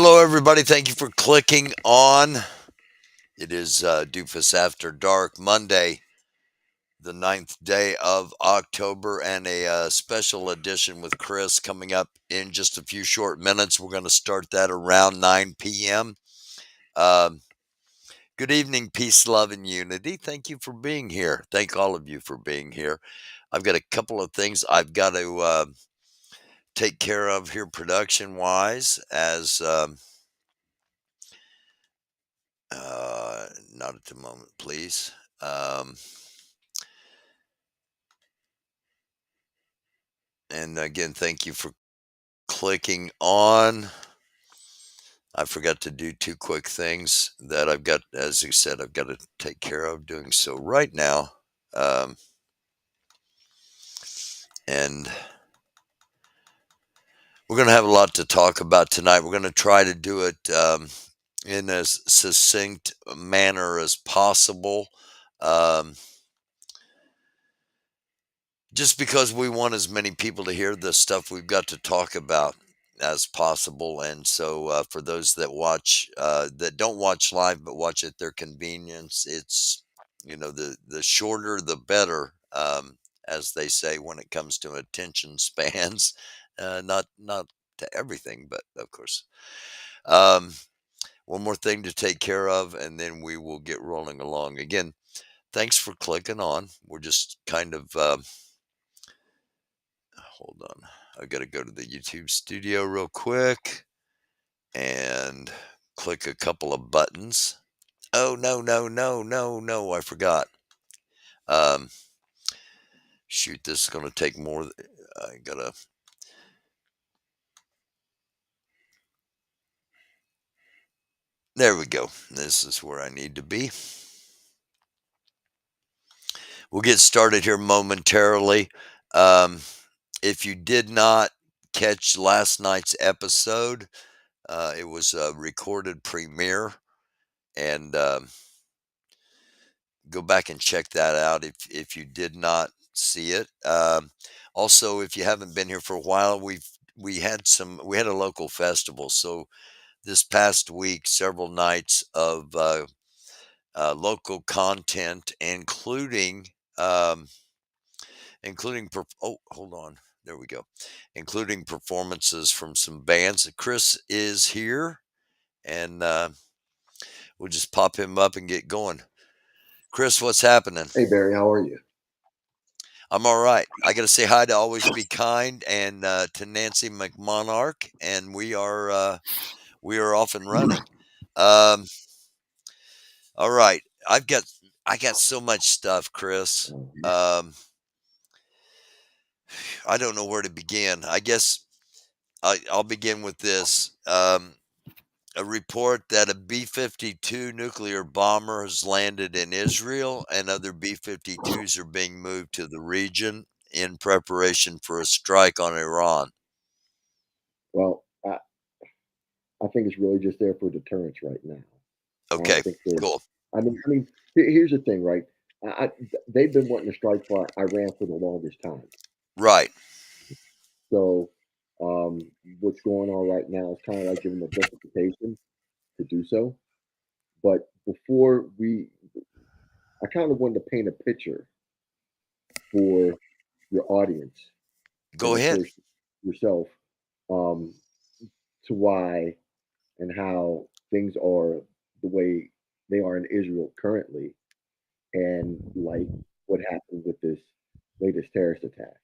Hello, everybody. Thank you for clicking on. It is Doofus After Dark, Monday, the 9th day of October, and a special edition with Chris coming up in just a few short minutes. We're going to start that around 9 p.m. Um, Good evening, peace, love, and unity. Thank you for being here. Thank all of you for being here. I've got a couple of things I've got to take care of here production wise as. Not at the moment, please. Um, and again, thank you for clicking on. I forgot to do two quick things that I've got, as you said, I've got to take care of doing so right now. Um, and we're going to have a lot to talk about tonight. We're going to try to do it in as succinct manner as possible. Um, just because we want as many people to hear the stuff we've got to talk about as possible. And so for those that watch, that don't watch live, but watch at their convenience, it's, the shorter, the better, as they say, when it comes to attention spans, not to everything, but of course. Um, One more thing to take care of, and then we will get rolling along. Again, thanks for clicking on. We're just kind of, hold on. I got to go to the YouTube studio real quick and click a couple of buttons. Oh, no, no, no, no, no. I forgot. Um, Shoot, this is going to take more. I got to. There we go. This is where I need to be. We'll get started here momentarily. Um, if you did not catch last night's episode, it was a recorded premiere, and go back and check that out if you did not see it. Also, if you haven't been here for a while, we had a local festival. So this past week, several nights of local content, um, oh, hold on, there we go, including performances from some bands. Chris is here, and we'll just pop him up and get going. Chris, what's happening? Hey Barry, how are you? I'm all right. I got to say hi to Always Be Kind and to Nancy McMonarch, and we are off and running. Um, all right, I got so much stuff, Chris. Um, Um, I don't know where to begin. I guess I'll begin with this. A report that a B 52 nuclear bomber has landed in Israel, and other B 52s are being moved to the region in preparation for a strike on Iran. well, I think it's really just there for deterrence right now. I Okay, don't think they're. cool. Here's the thing, right? They've been wanting to strike for Iran for the longest time. Right. So, um, what's going on right now is kind of like giving them a justification to do so. But I kind of wanted to paint a picture for your audience Go and of ahead. course yourself, um, to why and how things are the way they are in Israel currently, and like what happened with this latest terrorist attack,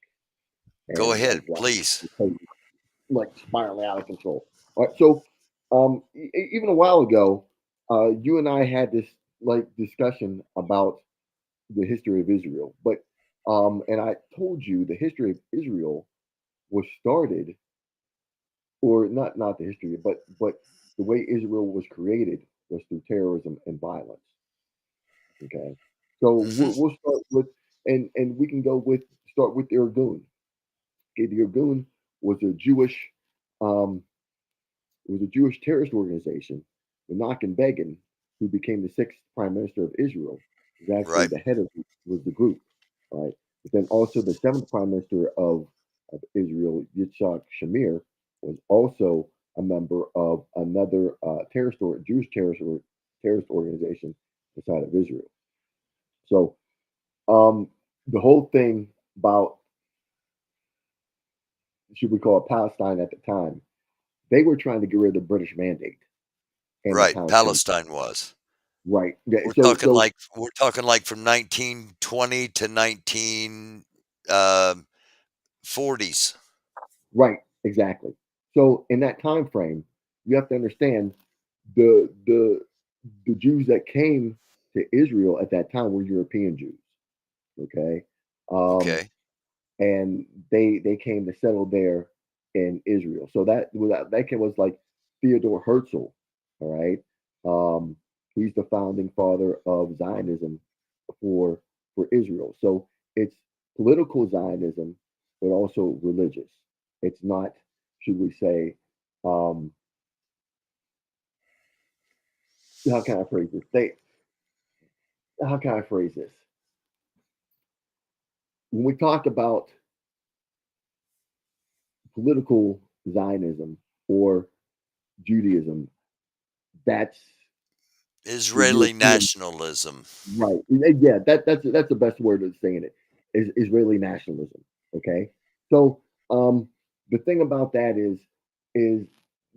Go and ahead, like why please. it's like spiraling out of control. All right, so even a while ago, you and I had this like discussion about the history of Israel, but and I told you the history of Israel was started, or not the history, but the way Israel was created was through terrorism and violence. Okay, so Hmm. we'll start with, and we can go with start with the Irgun. Okay, the Irgun was a Jewish um, was a Jewish terrorist organization. Menachem Begin, who became the sixth prime minister of Israel, was actually Right. the head of was the group, right? But then also the seventh prime minister of Israel, Yitzhak Shamir, was also a member of another Jewish terrorist organization inside of Israel. So the whole thing about, should we call it Palestine at the time, they were trying to get rid of the British mandate and the Right, Palestinian. Palestine was. Right. Yeah, We're talking like from 1920 to 1940s. right, exactly. So in that time frame, you have to understand the the the Jews that came to Israel at that time were European Jews. Okay. Um, Okay, and they came to settle there in Israel. So that kid was like Theodore Herzl. All right. Um, he's the founding father of Zionism for for Israel. So it's political Zionism, but also religious. It's not, should we say, um, how can I phrase this? How can I phrase this? When we talk about political Zionism or Judaism, that's the Israeli European. nationalism. Right. Yeah, that's the best word of saying it, is Israeli nationalism. Okay. So the thing about that is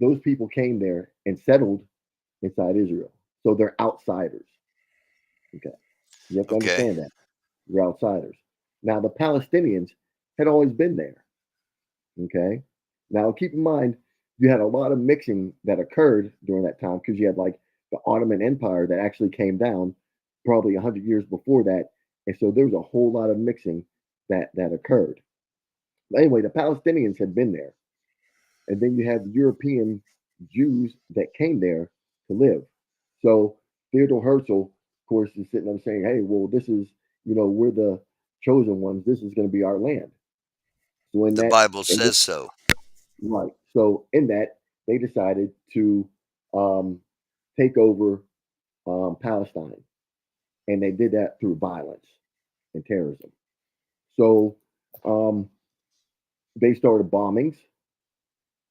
those people came there and settled inside Israel. So they're outsiders. Okay. You have to Okay, understand that. They're outsiders. Now the Palestinians had always been there. Okay. Now keep in mind you had a lot of mixing that occurred during that time, because you had like the Ottoman Empire that actually came down probably 100 years before that, and so there was a whole lot of mixing that occurred. But anyway, the Palestinians had been there, and then you had the European Jews that came there to live. So Theodore Herzl, of course, is sitting there saying, "Hey, well, this is, we're the chosen ones. This is going to be our land." So the Bible in says so. Right. So in that, they decided to um, take over Palestine, and they did that through violence and terrorism. So um, they started bombings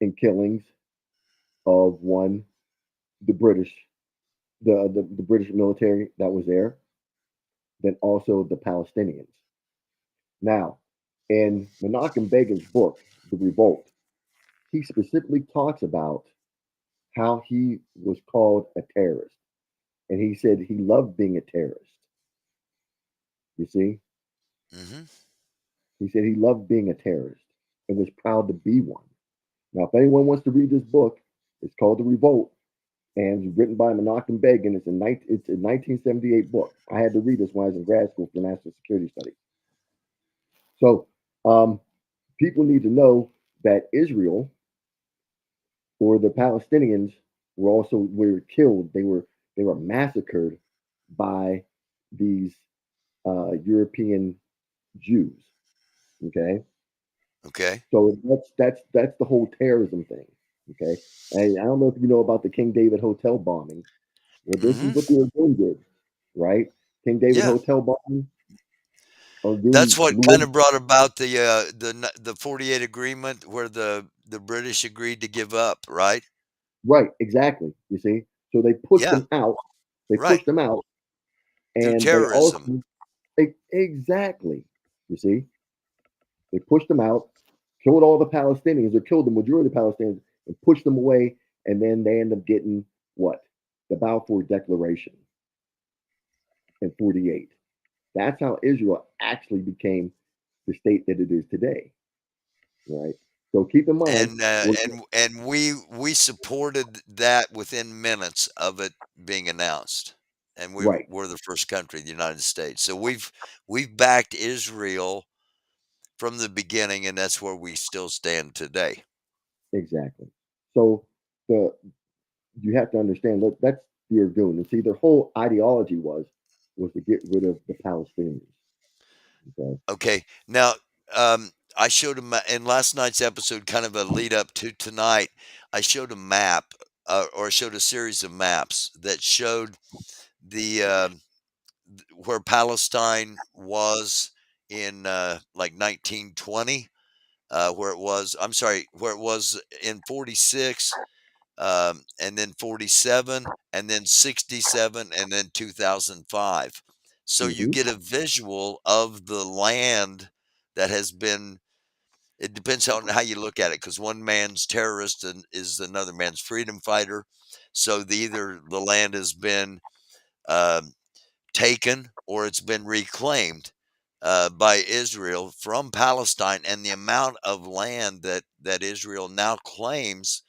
and killings of one, the British, the British military that was there, then also the Palestinians. Now, in Menachem Begin's book, The Revolt, he specifically talks about how he was called a terrorist. And he said he loved being a terrorist. You see, Hmm. he said he loved being a terrorist and was proud to be one. Now, if anyone wants to read this book, it's called The Revolt, and it's written by Menachem Begin. It's a 1978 book. I had to read this when I was in grad school for national security studies. So people need to know that Israel, or the Palestinians, were killed. They were massacred by these European Jews. Okay, Okay. so that's the whole terrorism thing. Okay, and I don't know if you know about the King David Hotel bombing. Well, this is Hmm. what the Irgun did, right? King David Yeah, Hotel bombing. that's Irgun what blew kind up. of brought about the 48 agreement, where the British agreed to give up. Right. Right, exactly. You see, so they pushed Yeah. them out. They Right. pushed them out, Through and they terrorism. also exactly. You see, they pushed them out, killed all the Palestinians, or killed the majority of the Palestinians, and pushed them away. And then they end up getting what? The Balfour Declaration in '48. That's how Israel actually became the state that it is today. Right. So keep in mind, we're And we supported that within minutes of it being announced, and right. were the first country, the United States. So we've backed Israel from the beginning, and that's where we still stand today. Exactly. So the you have to understand that that's the Irgun. And see, their whole ideology was to get rid of the Palestinians. Okay. Okay, now I showed him in last night's episode, kind of a lead up to tonight. I showed a map, or I showed a series of maps that showed the where Palestine was in like 1920, where it was. I'm sorry, where it was in 46, and then 47, and then 67, and then 2005. So you Hmm. get a visual of the land that has been. It depends on how you look at it, because one man's terrorist and is another man's freedom fighter. So either the land has been um, taken or it's been reclaimed by Israel from Palestine, and the amount of land that Israel now claims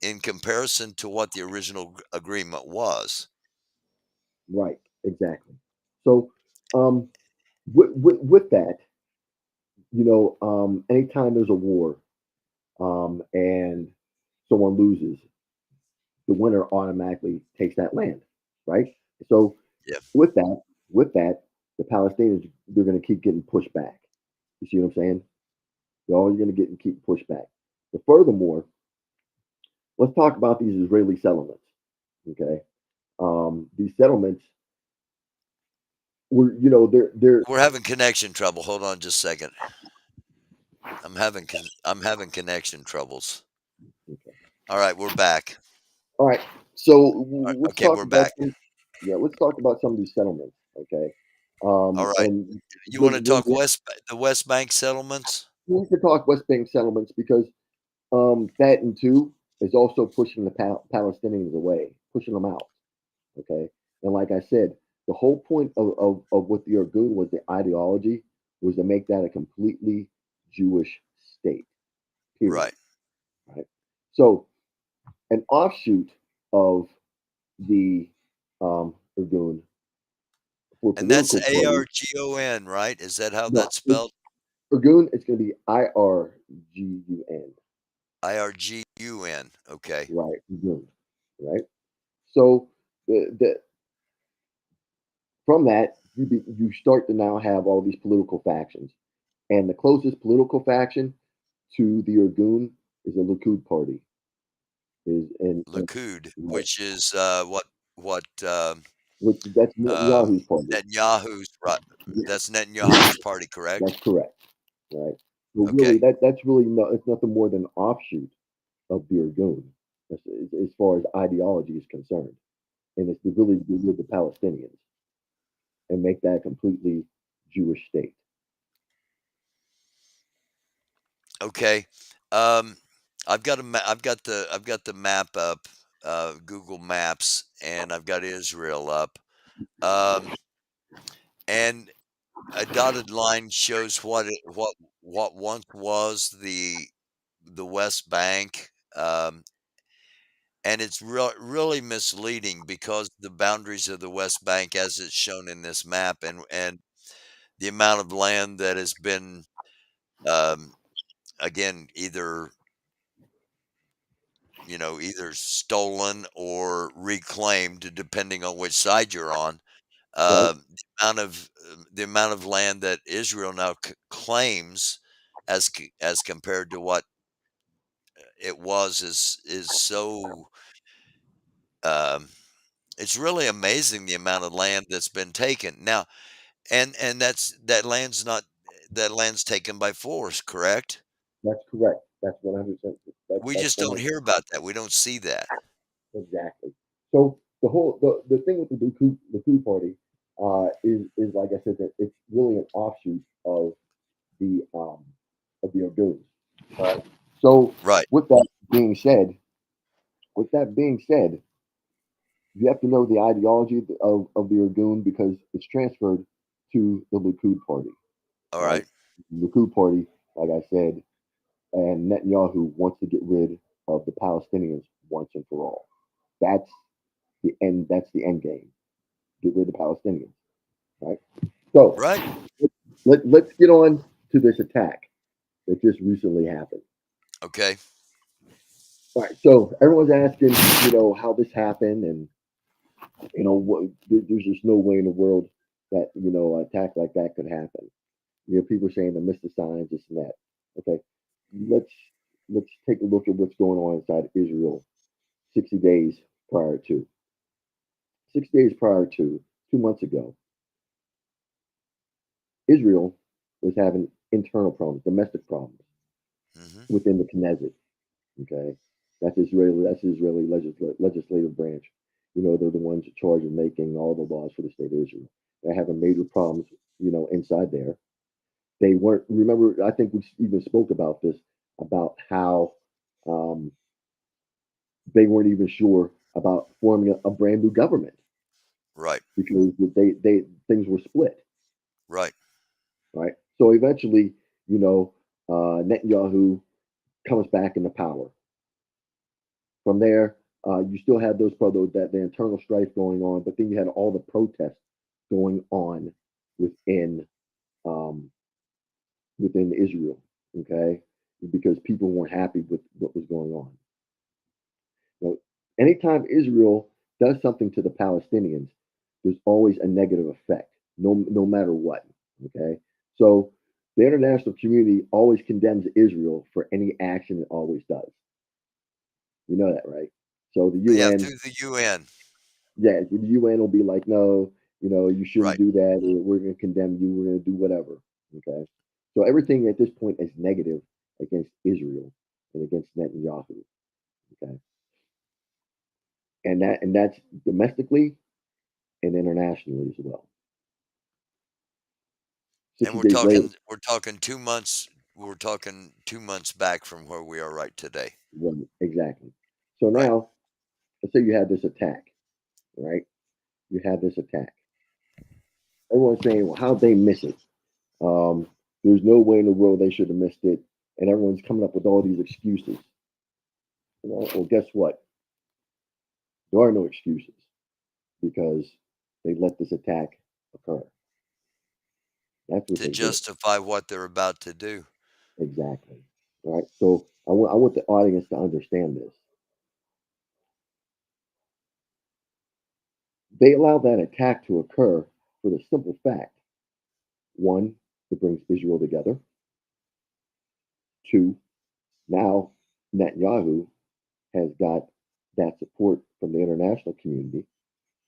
in comparison to what the original agreement was. Right. Exactly. So, um, with that, anytime there's a war, and someone loses, the winner automatically takes that land, right? So Yeah, with that, with that, the Palestinians, they're going to keep getting pushed back. You see what I'm saying? They're always going to get and keep pushed back. But furthermore, let's talk about these Israeli settlements. Okay, these settlements were, they're we're having connection trouble. Hold on just a second. I'm having connection troubles. okay. All right, we're back. All right. So let's Okay, talk we're about back. some. Yeah, let's talk about some of these settlements. Okay, All right. and You want to when talk the West Bank settlements? we need to talk West Bank settlements because that and two is also pushing the Palestinians away, pushing them out. Okay, and like I said, the whole point of what the Irgun was, the ideology was to make that a completely Jewish state. Period. Right. Right. So an offshoot of the Irgun for And that's political parties. ARGON, right? Is that how No, that's spelled? Irgun is going to be IRGUN. IRGUN. Okay. Right. Irgun. Right. So the from that, you start to now have all these political factions, and the closest political faction to the Irgun is the Likud party. Is and Likud, right, which is what which that's Netanyahu's party. Netanyahu's right. Yeah, That's Netanyahu's party, correct? that's correct. Right. But really, Okay. that's really it's nothing more than an offshoot of the Irgun as far as ideology is concerned, and it's to really do with the Palestinians and make that a completely Jewish state. Okay. I've got the map up, Google Maps, and I've got Israel up. Um, and a dotted line shows what once was the West Bank. And it's really misleading because the boundaries of the West Bank, as it's shown in this map, and the amount of land that has been, um, again, either stolen or reclaimed, depending on which side you're on. Right. The amount of land that Israel now claims, as compared to what it was, is so. Um, it's really amazing the amount of land that's been taken now, and that land's taken by force, correct? That's correct. That's 100%. We That's just don't 100 hear about that. We don't see that. exactly. So the thing with the Likud party is like I said that it's really an offshoot the um of the Irgun. Right. So Right. with that being said, with that being said, you have to know the ideology of the Irgun because it's transferred to the Likud party. All Right. right. The Likud party, like I said, and Netanyahu wants to get rid of the Palestinians once and for all. That's the end. That's the end game. Get rid of the Palestinians. Right. So Right. let's get on to this attack that just recently happened. Okay. All right. So everyone's asking, how this happened, and there's just no way in the world that an attack like that could happen. People are saying they missed the signs, this and that. Okay. Let's let's take a look at what's going on inside Israel 60 days prior to. 6 days prior to, 2 months ago, Israel was having internal problems, domestic problems Hmm. within the Knesset. Okay. That's the Israeli legislative branch. You know, they're the ones in charge of making all the laws for the state of Israel. They're having major problems, you know, inside there. They weren't. Remember, I think we even spoke about this about how um, they weren't even sure about forming a brand new government Right. because they things were split, Right. right? So eventually, you know, Netanyahu comes back into power. From there, you still had those that the internal strife going on, but then you had all the protests going on within um, within Israel. Okay, because people weren't happy with what was going on. Now, anytime Israel does something to the Palestinians, there's always a negative effect, no matter what. Okay, so the international community always condemns Israel for any action it always does. You know that, right? So the Yeah, UN, through the UN. yeah, the UN will be like, no, you know, you shouldn't Right. do that. Or we're going to condemn you. We're going to do whatever. Okay, so everything at this point is negative against Israel and against Netanyahu. Okay, and that's domestically and internationally as well. And 60 days later, we're talking 2 months we're talking 2 months back from where we are right today. right, exactly. So Right. now, let's say you had this attack, right? You had this attack. Everyone's saying, well, how'd they miss it? There's no way in the world they should have missed it. And everyone's coming up with all these excuses. You know, well, guess what? There are no excuses because they let this attack occur. That's what To they did. justify what they're about to do. Exactly. All right. So I want the audience to understand this. They allowed that attack to occur for the simple fact one, it brings Israel together. Two, now Netanyahu has got that support from the international community,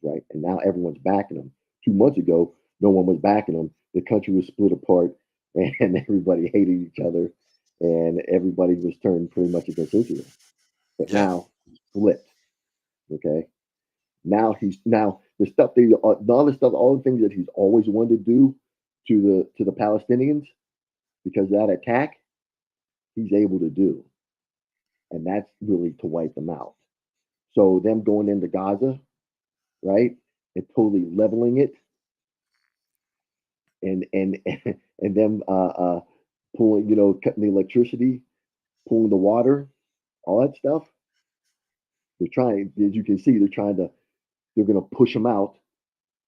right? And now everyone's backing him. 2 months ago, no one was backing him. The country was split apart, and everybody hated each other, and everybody was turned pretty much against Israel. But Yeah. now he's flipped. Okay, now the stuff they all the stuff, all the things that he's always wanted to do to the Palestinians because of that attack, he's able to do, and that's really to wipe them out. So them going into Gaza, right, and totally leveling it, and and them pulling, you know, cutting the electricity, pulling the water, all that stuff. They're trying, as you can see, they're going to push them out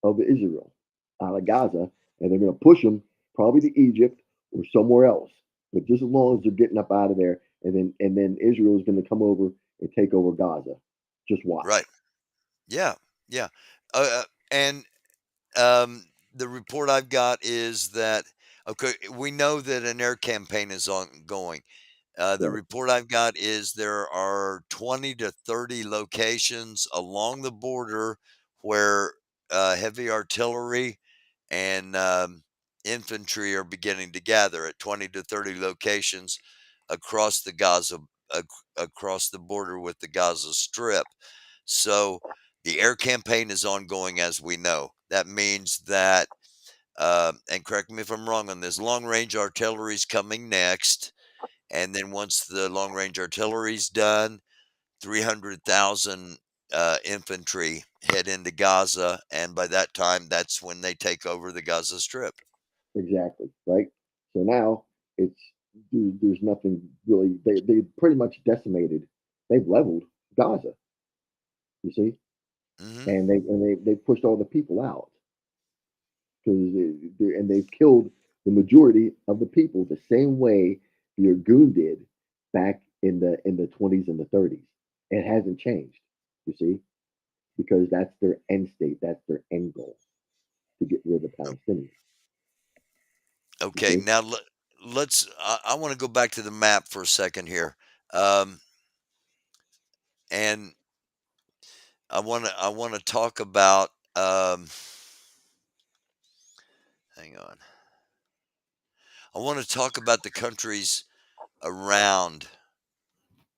of Israel, out of Gaza, and they're going to push them probably to Egypt or somewhere else. But just as long as they're getting up out of there, and then Israel is going to come over and take over Gaza. Just watch. Right. Yeah. Yeah. And um the report I've got is that okay, we know that an air campaign is ongoing. The Right, report I've got is there are 20 to 30 locations along the border where heavy artillery and infantry are beginning to gather at 20 to 30 locations across the ac- across the border with the Gaza Strip. So the air campaign is ongoing, as we know. That means that, and correct me if I'm wrong on this, long range artillery is coming next, and then once the long range artillery's done, 300,000 infantry head into Gaza, and by that time, that's when they take over the Gaza Strip. exactly. Right. So now it's there's nothing really. They pretty much decimated. They've leveled Gaza. You see, Hmm. and they pushed all the people out because and they've killed the majority of the people the same way the Irgun did back in the 20s and the 30s. It hasn't changed. You see, because that's their end state. That's their end goal to get rid of the Palestinians. You Okay, see, now let's. I want to go back to the map for a second here, um, and I want to talk about. Hang on. I want to talk about the countries around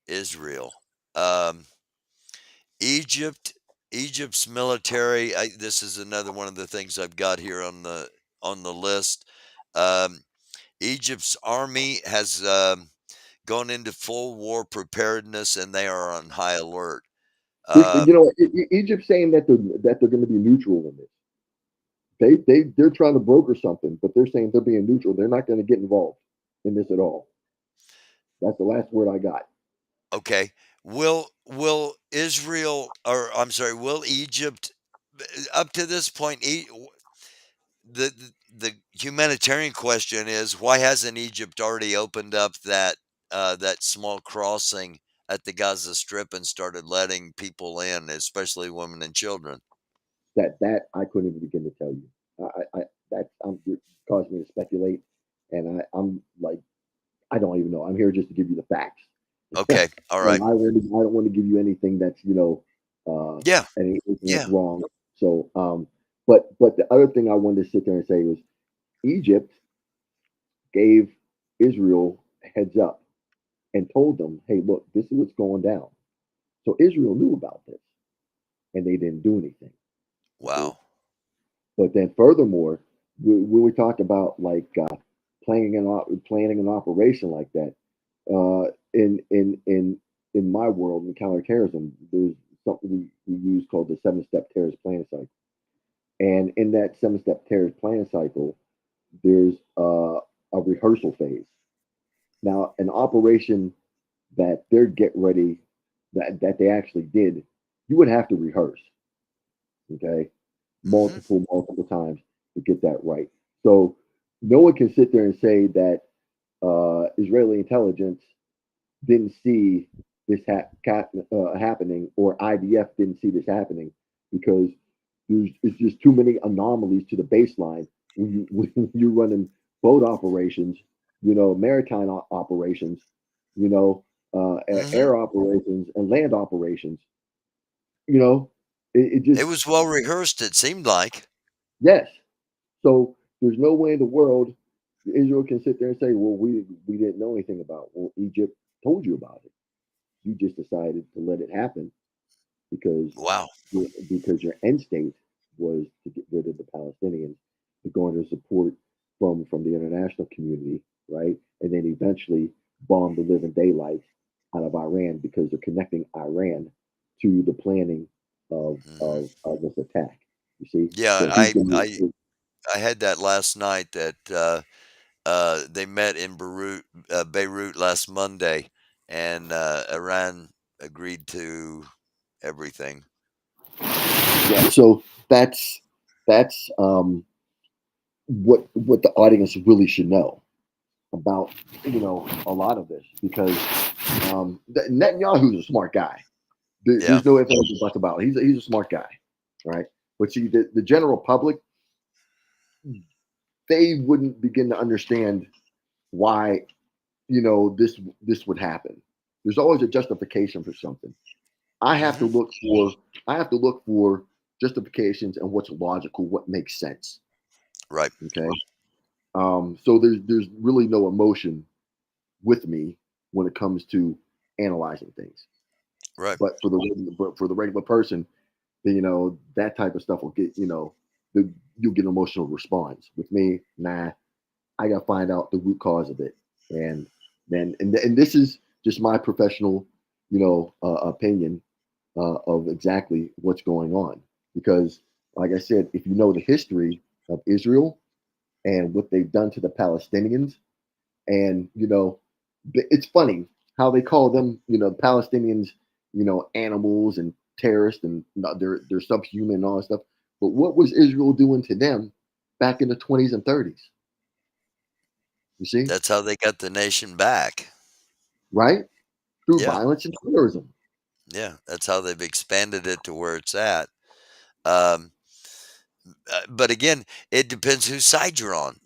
Israel. Um, Egypt, Egypt's military. This is another one of the things I've got here on the list. Um, Egypt's army has gone into full war preparedness, and they are on high alert. You Um, know, Egypt's saying that they're going to be neutral in this. They're trying to broker something, but they're saying they're being neutral. They're not going to get involved in this at all. That's the last word I got. okay, will Israel, or I'm sorry, will Egypt, up to this point, the humanitarian question is, why hasn't Egypt already opened up that small crossing at the Gaza Strip and started letting people in, especially women and children? That I couldn't even begin to tell you. I that you're causing me to speculate, and I'm like I don't even know. I'm here just to give you the facts, Okay, all and right. I don't want to give you anything that's Yeah, anything that's yeah. wrong. So but the other thing I wanted to sit there and say was Egypt gave Israel a heads up and told them, hey, look, this is what's going down. So Israel knew about this and they didn't do anything. You see? Wow. But then furthermore, when we talk about like planning an operation like that, in my world in counterterrorism, there's something we use called the 7-step terrorist planning cycle. And in that 7-step terrorist planning cycle, there's a rehearsal phase. Now, an operation that they're get ready that they actually did, you would have to rehearse, okay, Hmm. multiple times to get that right. So no one can sit there and say that Israeli intelligence didn't see this happening or IDF didn't see this happening because it's just too many anomalies to the baseline when you're running boat operations, maritime operations, you know, Hmm. air operations and land operations. You know, it It just was well rehearsed, it seemed like. yes. So there's no way in the world Israel can sit there and say, "Well, we didn't know anything about." Well, Egypt told you about it. You just decided to let it happen because Wow. your end state was to get rid of the Palestinians, to garner support from the international community, right? And then eventually bomb the living daylights out of Iran because they're connecting Iran to the planning Hmm. of this attack. You see, Yeah, so who's going to I had that last night that they met in Beirut last Monday, and Iran agreed to everything. yeah? So that's what the audience really should know about a lot of this because Netanyahu's a smart guy. Yeah. There's no ifs ands or buts about it. He's a smart guy, right? But see, the general public, they wouldn't begin to understand why this would happen. There's always a justification for something. I have to Hmm. look for I have to look for justifications and what's logical, what makes sense. Right. Okay. So there's really no emotion with me when it comes to analyzing things. Right. But for the regular person, that type of stuff will get you'll get an emotional response. With me, nah, I got to find out the root cause of it, and and this is just my professional opinion of exactly what's going on because, like I said, if you know the history of Israel and what they've done to the Palestinians, and it's funny how they call them, the Palestinians, animals and terrorists, and they're subhuman and all that stuff. But what was Israel doing to them back in the 20s and 30s? You see, That's how they got the nation back. right? Through Yeah. violence and terrorism. Yeah. That's how they've expanded it to where it's at. Um, but again, it depends whose side you're on.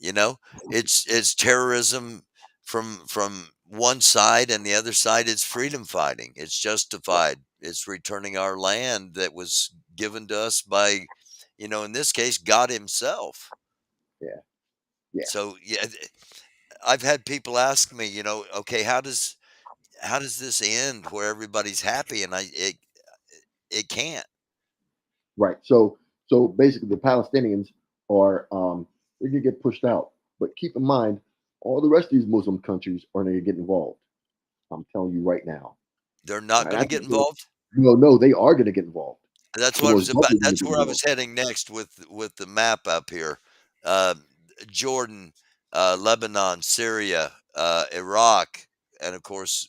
It's terrorism from one side, and the other side is freedom fighting. It's justified. It's returning our land that was given to us by, in this case, God Himself. Yeah, yeah, So yeah, I've had people ask me, okay, how does how does this end where everybody's happy? And it can't. Right. So basically, the Palestinians are they're gonna get pushed out. But keep in mind, all the rest of these Muslim countries are going to get involved. I'm telling you right now. They're not And going I to get think they're, involved. no, they are going to get involved. That's They're what I most was about. definitely going to That's get where I involved. was heading next with the map up here. Uh, Jordan, Lebanon, Syria, Iraq, and of course,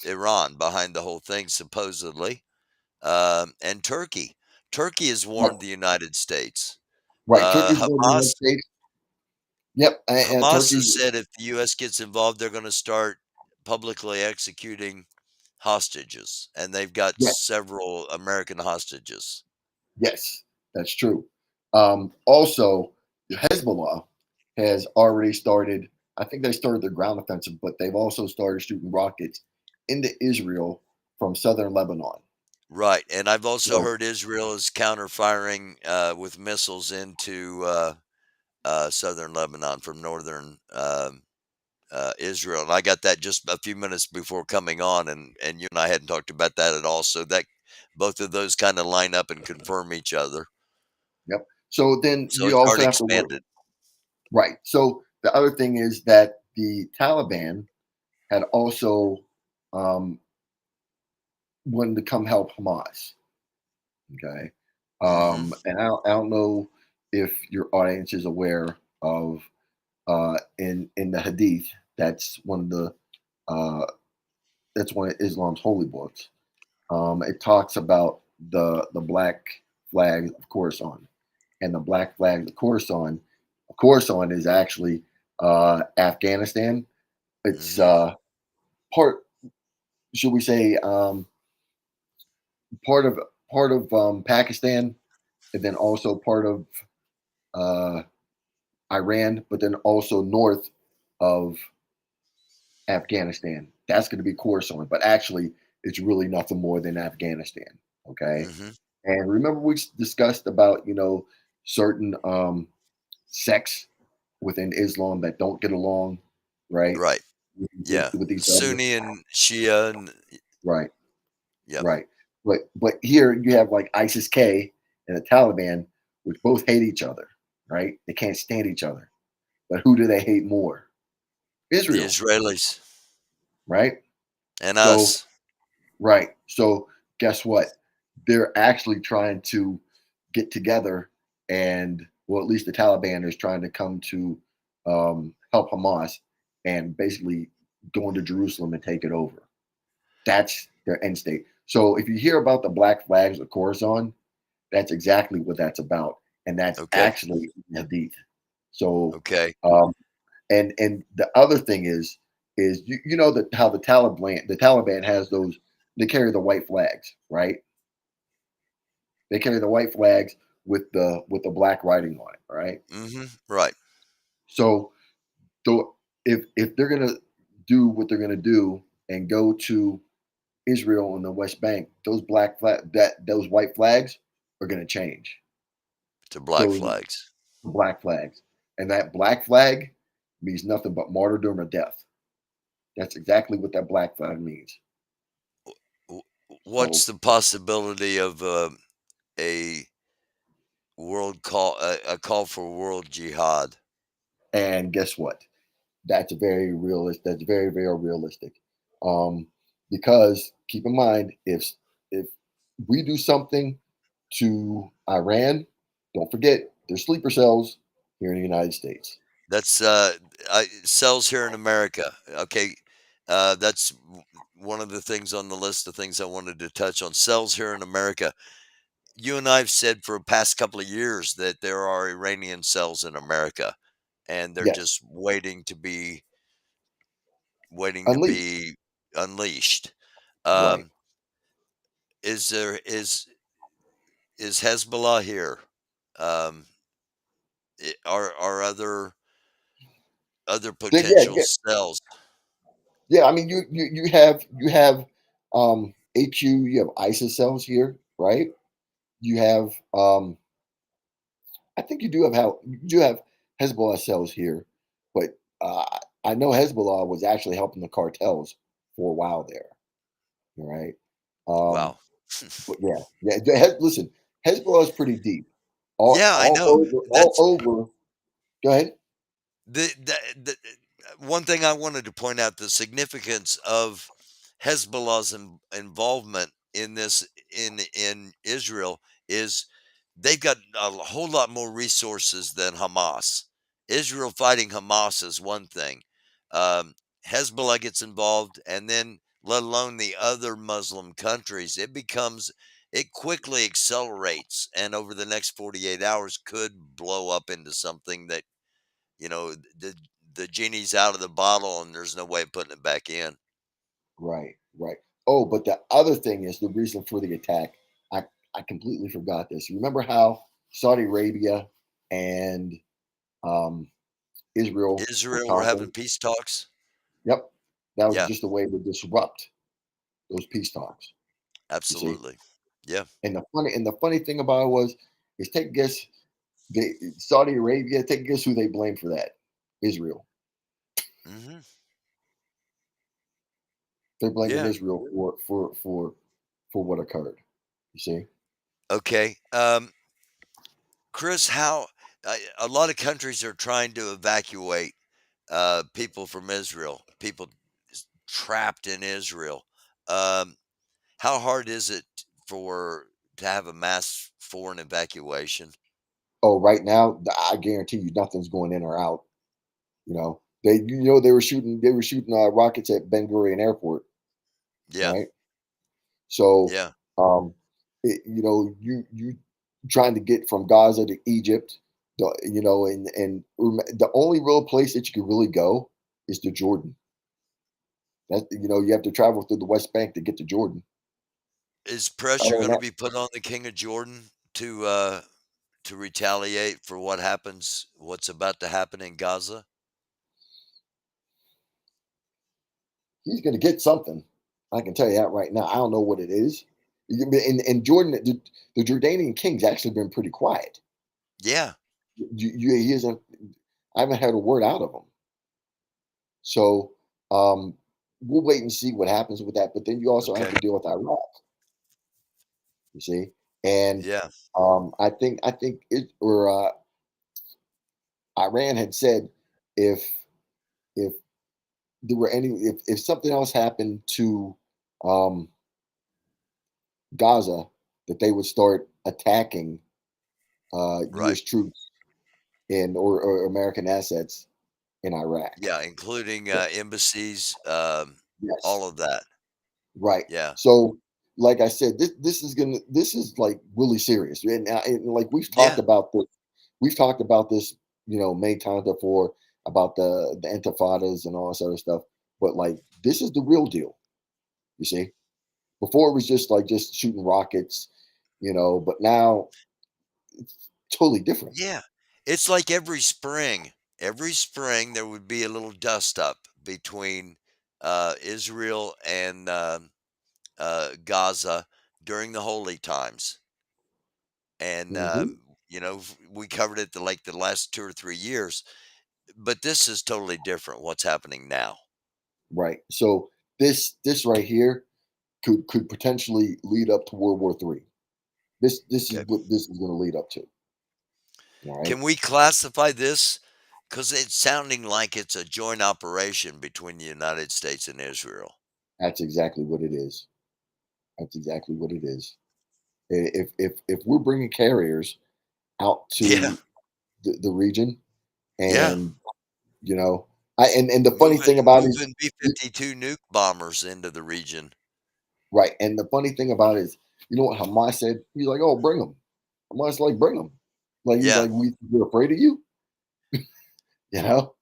Iran behind the whole thing, supposedly, and Turkey. Turkey has Right. warned the United States. Right. Turkey's one of the United Hamas States. Yep. And Hamas Turkey. has said if the U.S. gets involved, they're going to start publicly executing hostages, and they've got Yes. several American hostages. Yes. That's true. Also, Hezbollah has already started. I think they started their ground offensive, but they've also started shooting rockets into Israel from southern Lebanon. Right, and I've also So, heard Israel is counter firing with missiles into southern Lebanon from northern Israel, and I got that just a few minutes before coming on, and you and I hadn't talked about that at all. So that both of those kind of line up and confirm each other. yep. So then So you it's also already have to work. expanded. Right. So the other thing is that the Taliban had also um, wanted to come help Hamas. Okay. Hmm. I don't know if your audience is aware of in the Hadith. That's one of the uh, that's one of Islam's holy books. It talks about the black flag of Khorasan, and the black flag of Khorasan. Khorasan is actually Afghanistan. It's Hmm. part, should we say, part of Pakistan, and then also part of uh, Iran, but then also north of Afghanistan. That's going to be Khorasan, but actually, it's really nothing more than Afghanistan. Okay, Hmm. and remember we discussed about certain sects within Islam that don't get along, right? Right. With, Yeah. with each other, Sunni and Shia and right? yep. Right. But here you have like ISIS K and the Taliban, which both hate each other, right? They can't stand each other. But who do they hate more? The Israel, Israelis right? and So us. right. So guess what? They're actually trying to get together, and well, at least the Taliban is trying to come to help Hamas and basically go into Jerusalem and take it over. That's their end state. So if you hear about the black flags of Khorasan, that's exactly what that's about, and that's Okay. actually Hadith. So, Okay. um, and the other thing is you know that how the Taliban has those, they carry the white flags, right? They carry the white flags with the black writing on it, right? Hmm. Right. So, though if they're gonna do what they're gonna do and go to Israel and the West Bank, those white flags are gonna change. To black Those flags. black flags. And that black flag means nothing but martyrdom or death. That's exactly what that black flag means. W- So, What's the possibility of a a call for world jihad? and guess what? That's very realistic. That's very, very realistic. Um, because keep in mind, if we do something to Iran, don't forget there's sleeper cells here in the United States. That's cells here in America. Okay, that's one of the things on the list of things I wanted to touch on. Cells here in America. You and I've said for the past couple of years that there are Iranian cells in America, and they're Yes, just waiting to unleashed. be unleashed. Right. Um, is there is Hezbollah here? Um, are other So, yeah, potential yeah, cells? yeah. I mean, you have HU, you have ISIS cells here, right? You have I think you do have Hezbollah cells here, but I know Hezbollah was actually helping the cartels for a while there. All right. Um, Wow. but yeah, yeah. Listen, Hezbollah is pretty deep. Yeah, I All know. over, all That's over. Go ahead. the one thing I wanted to point out, the significance of Hezbollah's involvement in this in Israel is they've got a whole lot more resources than Hamas. Israel fighting Hamas is one thing. Um, Hezbollah gets involved, and then let alone the other Muslim countries, it quickly accelerates, and over the next 48 hours could blow up into something that you know, the genie's out of the bottle and there's no way of putting it back in. Right, right. Oh, but the other thing is the reason for the attack. I I completely forgot this. Remember how Saudi Arabia and um, Israel were Israel, we're having talking? peace talks. Yep, that was Yeah, just a way to disrupt those peace talks. You see, absolutely. Yeah. and the funny thing about it is take a guess. They Saudi Arabia. Take a guess who they blame for that? Israel. Hmm. They're blaming Yeah. Israel for what occurred. You see? Okay. Chris, how a lot of countries are trying to evacuate people from Israel, people trapped in Israel. Um, how hard is it for to have a mass foreign evacuation? Oh, right now, I guarantee you, nothing's going in or out. They were shooting rockets at Ben Gurion Airport, Yeah. right? So, Yeah. um, you trying to get from Gaza to Egypt, and the only real place that you can really go is to Jordan. That you have to travel through the West Bank to get to Jordan. Is pressure Other than gonna that, be put on the king of Jordan to retaliate for what's about to happen in Gaza? he's going to get something. I can tell you that right now. I don't know what it is. And Jordan, the Jordanian king's actually been pretty quiet. Yeah, He isn't. I haven't had a word out of him. So we'll wait and see what happens with that. But then you also have okay. to deal with Iraq. You see, and Yeah, I think it or Iran had said if if there were any if something else happened to um, Gaza, that they would start attacking right. U.S. troops or American assets in Iraq. Yeah, including, So, embassies, yes, all of that. right. Yeah. So, like I said, this is like really serious, and like Yeah, we've talked about this, many times before about the intifadas and all this other stuff. But like, this is the real deal. You see, before it was just shooting rockets, but now it's totally different. yeah. It's like every spring there would be a little dust up between, Israel and, Gaza during the holy times. And, Hmm. we covered it the last 2 or 3 years, but this is totally different what's happening now. Right. So this right here could potentially lead up to World War III. This is Okay. what this is going to lead up to. All right. Can we classify this? Because it's sounding like it's a joint operation between the United States and Israel. That's exactly what it is. That's exactly what it is. If we're bringing carriers out Yeah, to the region, yeah. and you know, and the funny Moving thing about it is, moving B-52 nuke bombers into the region. right, and the funny thing about it is, you know what Hamas said? He's like, "Oh, bring them." Hamas like, "Bring them." Like he's Yeah, like, "We're afraid of you," you know.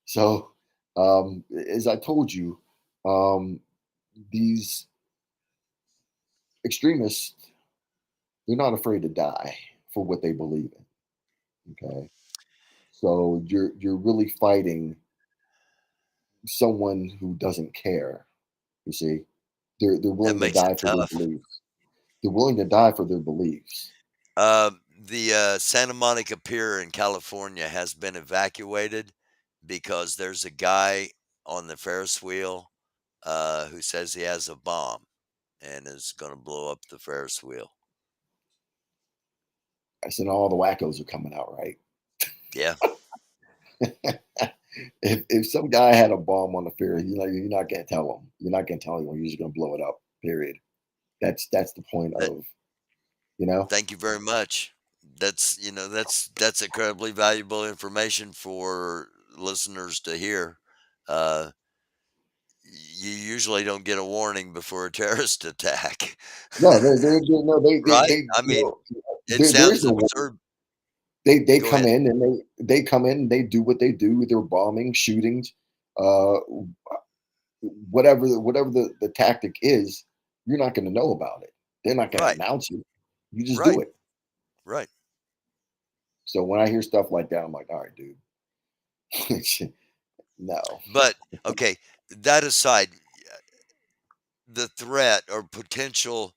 So, as I told you, um, these extremists, they're not afraid to die for what they believe in. Okay, so you're really fighting someone who doesn't care. You see, they're that willing to makes it die for their tough. beliefs. They're willing to die for their beliefs. The, Santa Monica Pier in California has been evacuated, because there's a guy on the Ferris wheel who says he has a bomb and is going to blow up the Ferris wheel. I said all the wackos are coming out, right? Yeah, If some guy had a bomb on the Ferris, you're not gonna tell him. You're not gonna tell him. You're just gonna blow it up. Period. That's the point that of you know. thank you very much. That's incredibly valuable information for listeners to hear. Uh, you usually don't get a warning before a terrorist attack, No, they no, right? they I mean, it there is sounds no one. absurd. They Go come ahead. in and they come in and they do what they do. They're bombing, shootings, uh, whatever the tactic is. You're not going to know about it. They're not going to Right, announce it. You just do right, it. right. So when I hear stuff like that, I'm like, all right, dude, no, But okay, that aside, the threat or potential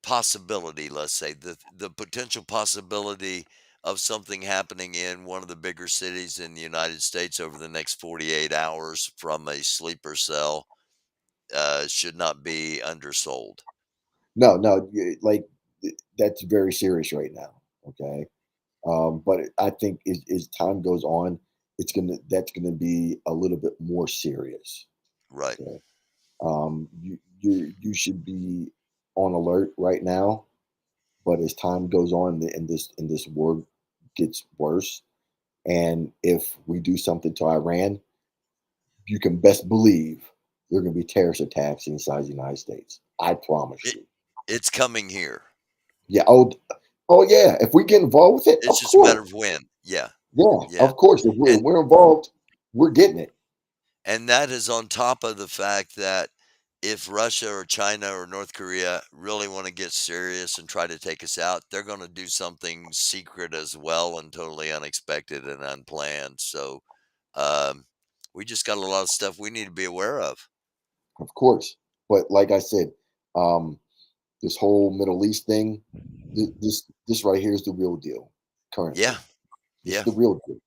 possibility, let's say, the potential possibility of something happening in one of the bigger cities in the United States over the next 48 hours from a sleeper cell should not be undersold. no, like that's very serious right now. Okay, but I think as time goes on, that's gonna be a little bit more serious. Right. Okay, you should be on alert right now. But as time goes on and this war gets worse, and if we do something to Iran, you can best believe there are going to be terrorist attacks inside the United States. I promise It, you. it's coming here. Yeah. Oh yeah. If we get involved with it, It's of just a matter course. of when. Yeah. Yeah, Yeah. of course. If And we're involved, we're getting it. And that is on top of the fact that if Russia or China or North Korea really want to get serious and try to take us out, they're going to do something secret as well and totally unexpected and unplanned. So um, we just got a lot of stuff we need to be aware of. Of course. But like I said, um, this whole Middle East thing, this right here is the real deal Yeah. currently. This is Yeah. the real deal.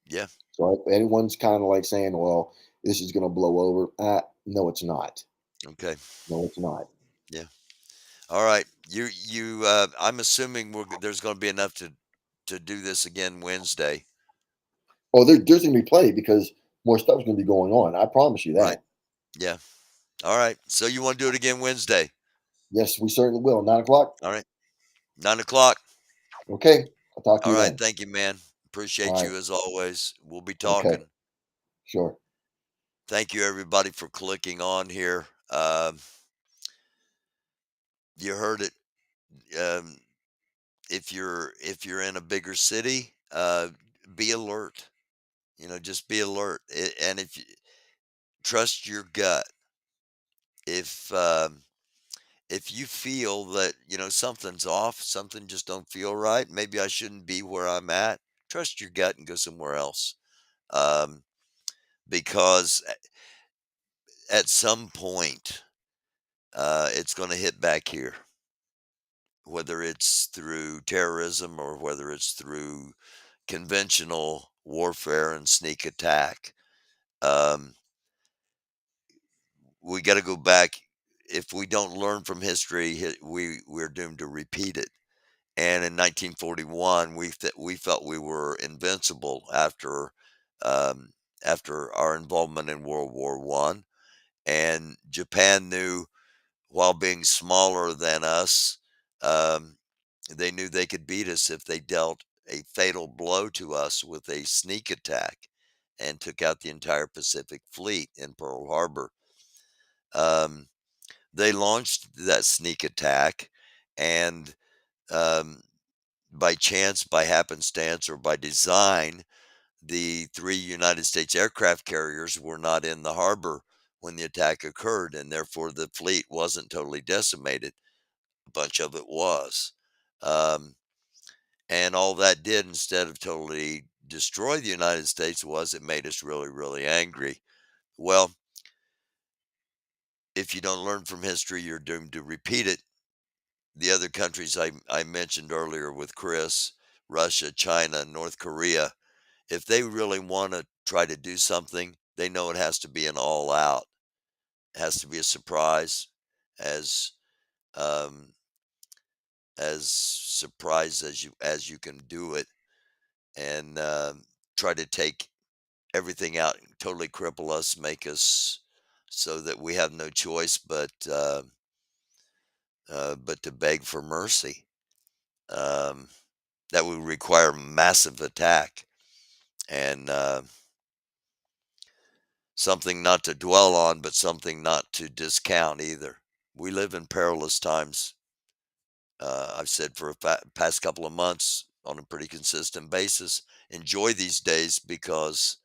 Yeah. So if anyone's kind of like saying, "Well, this is going to blow over," no, it's not. Okay. No, it's not. Yeah. All right. I'm assuming there's going to be enough to do this again Wednesday. Oh, there's going to be plenty because more stuff's going to be going on. I promise you Right. that. Yeah. All right. So you want to do it again Wednesday? Yes, we certainly will. 9 o'clock. All right. 9 o'clock. Okay. I'll talk to All you right. then. Thank you, man. All Appreciate right. you as always. We'll be Okay. talking. Sure. Thank you, everybody, for clicking on here. You heard it. Um, if you're in a bigger city, be alert. Just be alert. And if you trust your gut, if if you feel that something's off, something just don't feel right, maybe I shouldn't be where I'm at. Trust your gut and go somewhere else. Um, because at some point, it's going to hit back here, whether it's through terrorism or whether it's through conventional warfare and sneak attack. Um, we got to go back. If we don't learn from history, we're doomed to repeat it. And in 1941, we felt we were invincible um, after our involvement in World War One, and Japan knew, while being smaller than us, um, they knew they could beat us if they dealt a fatal blow to us with a sneak attack and took out the entire Pacific Fleet in Pearl Harbor. Um, they launched that sneak attack, and um, by chance, by happenstance, or by design, the three United States aircraft carriers were not in the harbor when the attack occurred, and therefore the fleet wasn't totally decimated. A bunch of it was. Um, and all that did, instead of totally destroy the United States, was it made us really, really angry. Well, if you don't learn from history, you're doomed to repeat it. The other countries I mentioned earlier with Chris, Russia, China, North Korea, if they really want to try to do something, they know it has to be an all out. It has to be a surprise, as um, as surprised as you can do it, and try to take everything out, and totally cripple us, make us so that we have no choice but to beg for mercy. Um, that would require massive attack and something not to dwell on, but something not to discount either. We live in perilous times. I've said for a past couple of months on a pretty consistent basis, enjoy these days because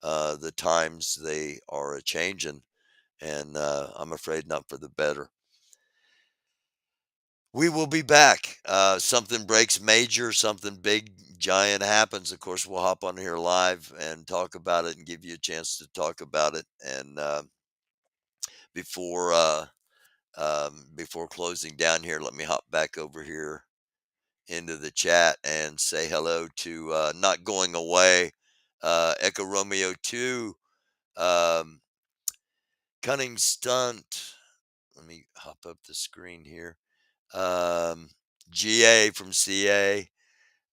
the times they are a changing, and I'm afraid not for the better. We will be back. Something breaks major, something big, giant happens. Of course, we'll hop on here live and talk about it and give you a chance to talk about it. And before before closing down here, let me hop back over here into the chat and say hello to not going away, Echo Romeo 2, um, Cunning Stunt. Let me hop up the screen here. Um, GA from CA.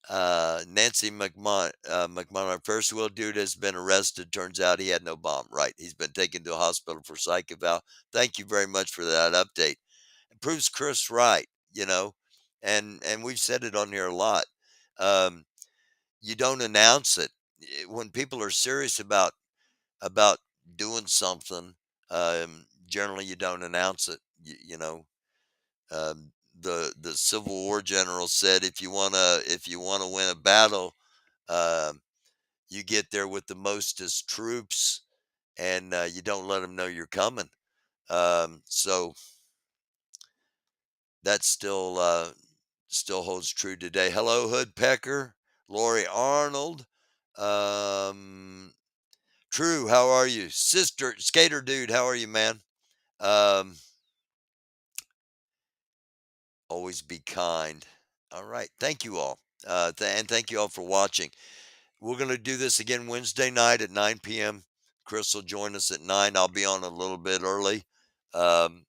Nancy McMahon, first wheel dude has been arrested. Turns out he had no bomb. Right. He's been taken to a hospital for psych eval. Thank you very much for that update. It proves Chris right, you know, and we've said it on here a lot. Um, you don't announce it. When people are serious about doing something. Generally, you don't announce it. You know, the Civil War general said if you wanna win a battle, um, you get there with the mostest troops, and you don't let them know you're coming. So that still holds true today. Hello, Hoodpecker, Lori Arnold, um, True. How are you, Sister Skater Dude? How are you, man? Um, Always be kind. All right. Thank you all. And thank you all for watching. We're going to do this again Wednesday night at 9 p.m. Chris will join us at 9. I'll be on a little bit early. Um,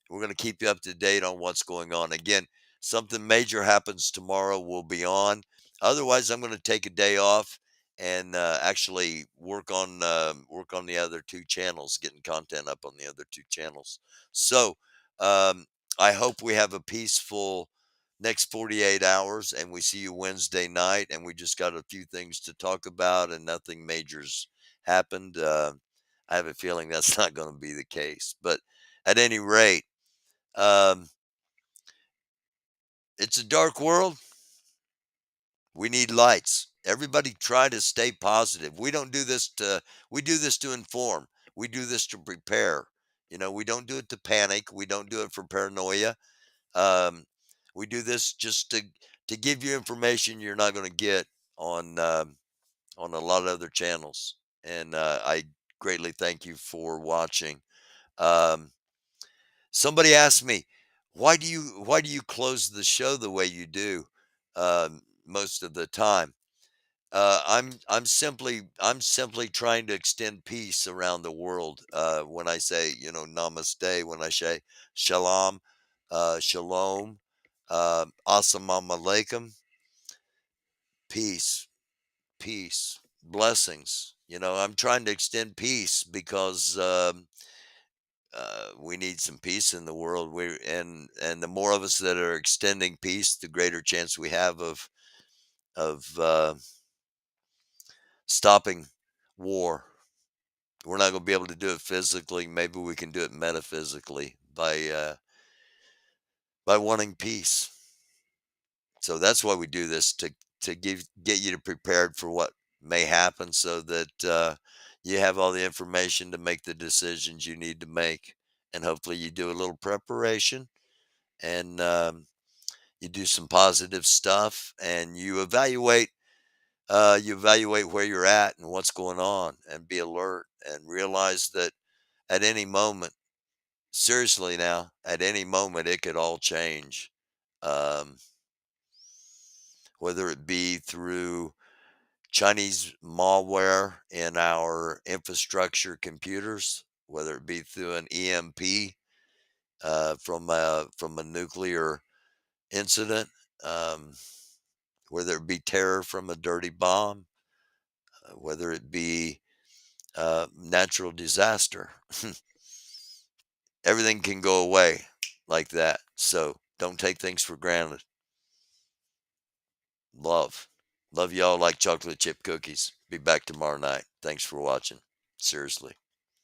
we're going to keep you up to date on what's going on. Again, something major happens tomorrow, we'll be on. Otherwise, I'm going to take a day off and actually work on the other two channels, getting content up on the other two channels. So um, I hope we have a peaceful next 48 hours, and we see you Wednesday night. And we just got a few things to talk about, and nothing major's happened. I have a feeling that's not going to be the case, but at any rate, um, it's a dark world. We need lights. Everybody try to stay positive. We do this to inform. We do this to prepare. We don't do it to panic. We don't do it for paranoia. Um, we do this just to give you information you're not going to get on on a lot of other channels. And I greatly thank you for watching. Um, Somebody asked me, why do you close the show the way you do most of the time? I'm simply trying to extend peace around the world. When I say namaste, when I say shalom, shalom, assalamu alaikum, peace, peace, blessings. I'm trying to extend peace because we need some peace in the world. And the more of us that are extending peace, the greater chance we have of stopping war. We're not going to be able to do it physically. Maybe we can do it metaphysically by wanting peace. So that's why we do this to get you to prepared for what may happen, so that you have all the information to make the decisions you need to make, and hopefully you do a little preparation and you do some positive stuff, and you evaluate where you're at and what's going on, and be alert and realize that at any moment, seriously now, at any moment, it could all change. Um, Whether it be through Chinese malware in our infrastructure computers, whether it be through an EMP from a nuclear incident, um, whether it be terror from a dirty bomb, whether it be natural disaster. Everything can go away like that. So don't take things for granted. Love. Love y'all like chocolate chip cookies. Be back tomorrow night. Thanks for watching. Seriously.